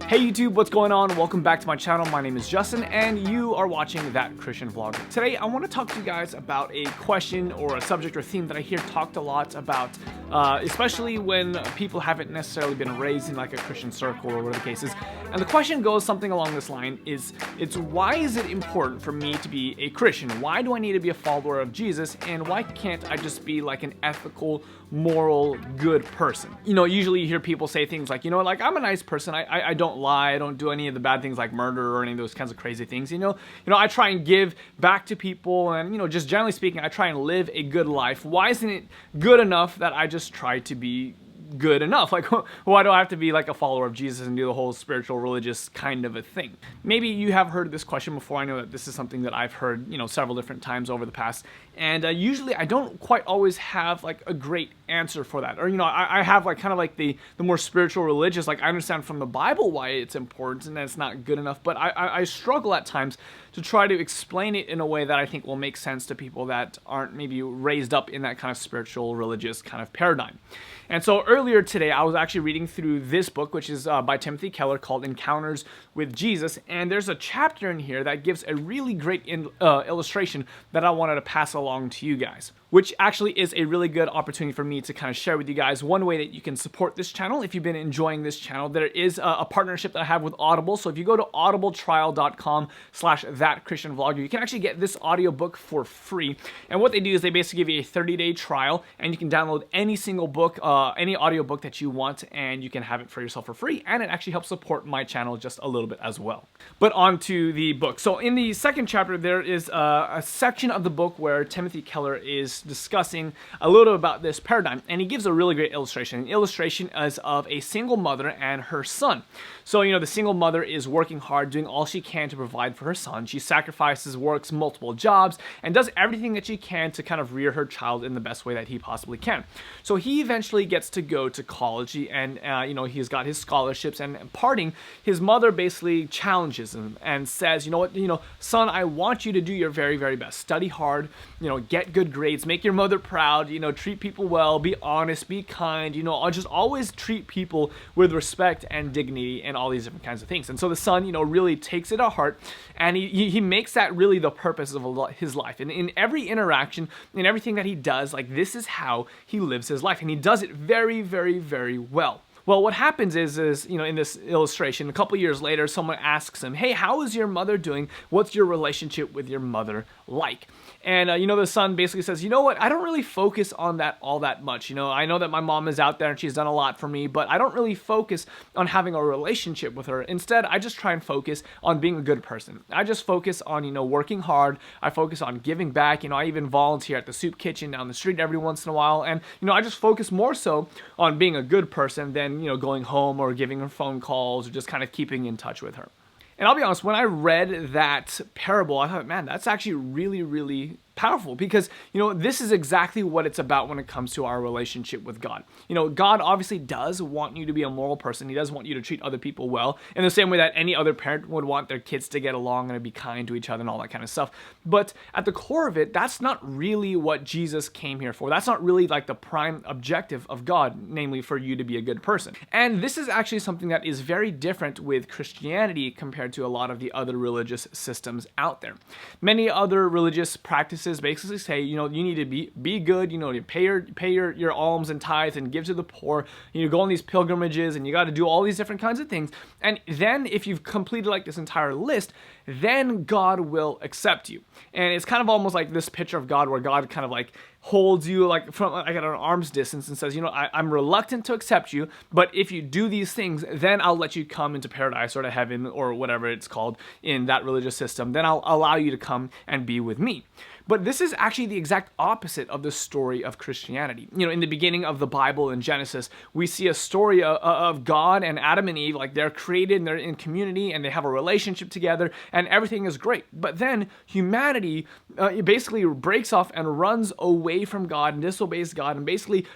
Hey YouTube, what's going on? Welcome back to my channel. My name is Justin and you are watching That Christian Vlog. Today I want to talk to you guys about a question or a subject or theme that I hear talked a lot about, especially when people haven't necessarily been raised in like a Christian circle or whatever the case is. And the question goes something along this line it's why is it important for me to be a Christian? Why do I need to be a follower of Jesus? And why can't I just be like an ethical, moral, good person? You know, usually you hear people say things like, like I'm a nice person. I don't lie. I don't do any of the bad things like murder or any of those kinds of crazy things. I try and give back to people, and just generally speaking, I try and live a good life. Why isn't it good enough that I just try to be good enough? Like, why do I have to be like a follower of Jesus and do the whole spiritual religious kind of a thing? Maybe you have heard this question before. I know that this is something that I've heard several different times over the past, and usually I don't quite always have like a great answer for that. Or I have like kind of like the more spiritual religious, like I understand from the Bible why it's important and that it's not good enough, but I struggle at times to try to explain it in a way that I think will make sense to people that aren't maybe raised up in that kind of spiritual religious kind of paradigm. And so earlier today, I was actually reading through this book, which is by Timothy Keller, called Encounters with Jesus. And there's a chapter in here that gives a really great illustration that I wanted to pass along to you guys, which actually is a really good opportunity for me to kind of share with you guys one way that you can support this channel. If you've been enjoying this channel, there is a partnership that I have with Audible. So if you go to audibletrial.com/thatchristianvlogger, you can actually get this audiobook for free. And what they do is they basically give you a 30-day trial, and you can download any single book, any audiobook that you want, and you can have it for yourself for free. And it actually helps support my channel just a little bit as well. But on to the book. So in the second chapter, there is a section of the book where Timothy Keller is discussing a little about this paradigm, and he gives a really great illustration. The illustration is of a single mother and her son. So the single mother is working hard, doing all she can to provide for her son. She sacrifices, works multiple jobs, and does everything that she can to kind of rear her child in the best way that he possibly can. So he eventually gets to go to college, and he's got his scholarships, and parting, his mother basically challenges him and says, son, I want you to do your very, very best. Study hard, get good grades, make your mother proud, treat people well, be honest, be kind, just always treat people with respect and dignity and all these different kinds of things. And so the son, really takes it to heart, and he makes that really the purpose of his life. And in every interaction, in everything that he does, like this is how he lives his life, and he does it very, very, very well. Well, what happens is in this illustration, a couple years later, someone asks him, hey, how is your mother doing? What's your relationship with your mother like? And, the son basically says, you know what, I don't really focus on that all that much. I know that my mom is out there and she's done a lot for me, but I don't really focus on having a relationship with her. Instead, I just try and focus on being a good person. I just focus on, working hard. I focus on giving back. I even volunteer at the soup kitchen down the street every once in a while. And, I just focus more so on being a good person than, going home or giving her phone calls or just kind of keeping in touch with her. And I'll be honest, when I read that parable, I thought, man, that's actually really, really powerful, because this is exactly what it's about when it comes to our relationship with God. God obviously does want you to be a moral person. He does want you to treat other people well in the same way that any other parent would want their kids to get along and to be kind to each other and all that kind of stuff. But at the core of it, that's not really what Jesus came here for. That's not really like the prime objective of God, namely for you to be a good person. And this is actually something that is very different with Christianity compared to a lot of the other religious systems out there. Many other religious practices basically say, you need to be good, you pay your alms and tithes and give to the poor, you go on these pilgrimages, and you got to do all these different kinds of things. And then if you've completed like this entire list, then God will accept you. And it's kind of almost like this picture of God where God kind of like holds you like from like at an arm's distance and says, I'm reluctant to accept you, but if you do these things, then I'll let you come into paradise or to heaven or whatever it's called in that religious system. Then I'll allow you to come and be with me. But this is actually the exact opposite of the story of Christianity. In the beginning of the Bible in Genesis, we see a story of God and Adam and Eve, like they're created and they're in community and they have a relationship together and everything is great. But then humanity basically breaks off and runs away from God and disobeys God and basically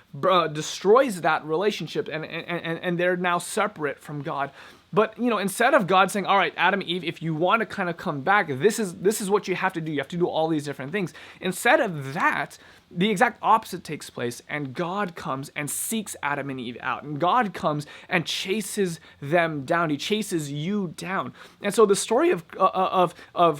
destroys that relationship, and they're now separate from God. But, instead of God saying, all right, Adam and Eve, if you want to kind of come back, this is what you have to do. You have to do all these different things. Instead of that, the exact opposite takes place, and God comes and seeks Adam and Eve out. And God comes and chases them down. He chases you down. And so the story of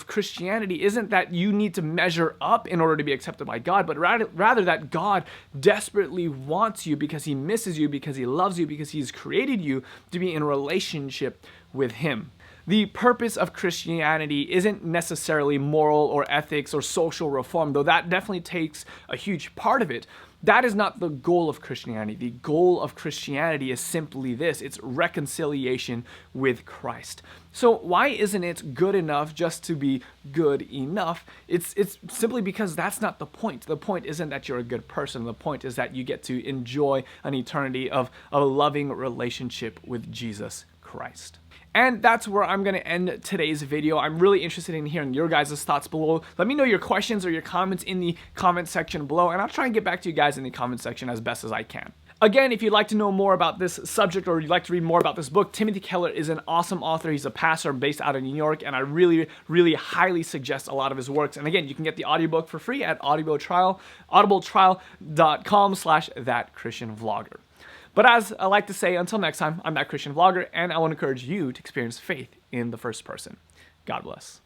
Christianity isn't that you need to measure up in order to be accepted by God, but rather that God desperately wants you because he misses you, because he loves you, because he's created you to be in relationship with him. The purpose of Christianity isn't necessarily moral or ethics or social reform, though that definitely takes a huge part of it. That is not the goal of Christianity. The goal of Christianity is simply this: it's reconciliation with Christ. So why isn't it good enough just to be good enough? It's simply because that's not the point. The point isn't that you're a good person. The point is that you get to enjoy an eternity of a loving relationship with Jesus Christ. And that's where I'm going to end today's video. I'm really interested in hearing your guys' thoughts below. Let me know your questions or your comments in the comment section below, and I'll try and get back to you guys in the comment section as best as I can. Again, if you'd like to know more about this subject or you'd like to read more about this book, Timothy Keller is an awesome author. He's a pastor based out of New York, and I really, really highly suggest a lot of his works. And again, you can get the audiobook for free at audibletrial.com/thatchristianvlogger. But as I like to say, until next time, I'm That Christian Vlogger, and I want to encourage you to experience faith in the first person. God bless.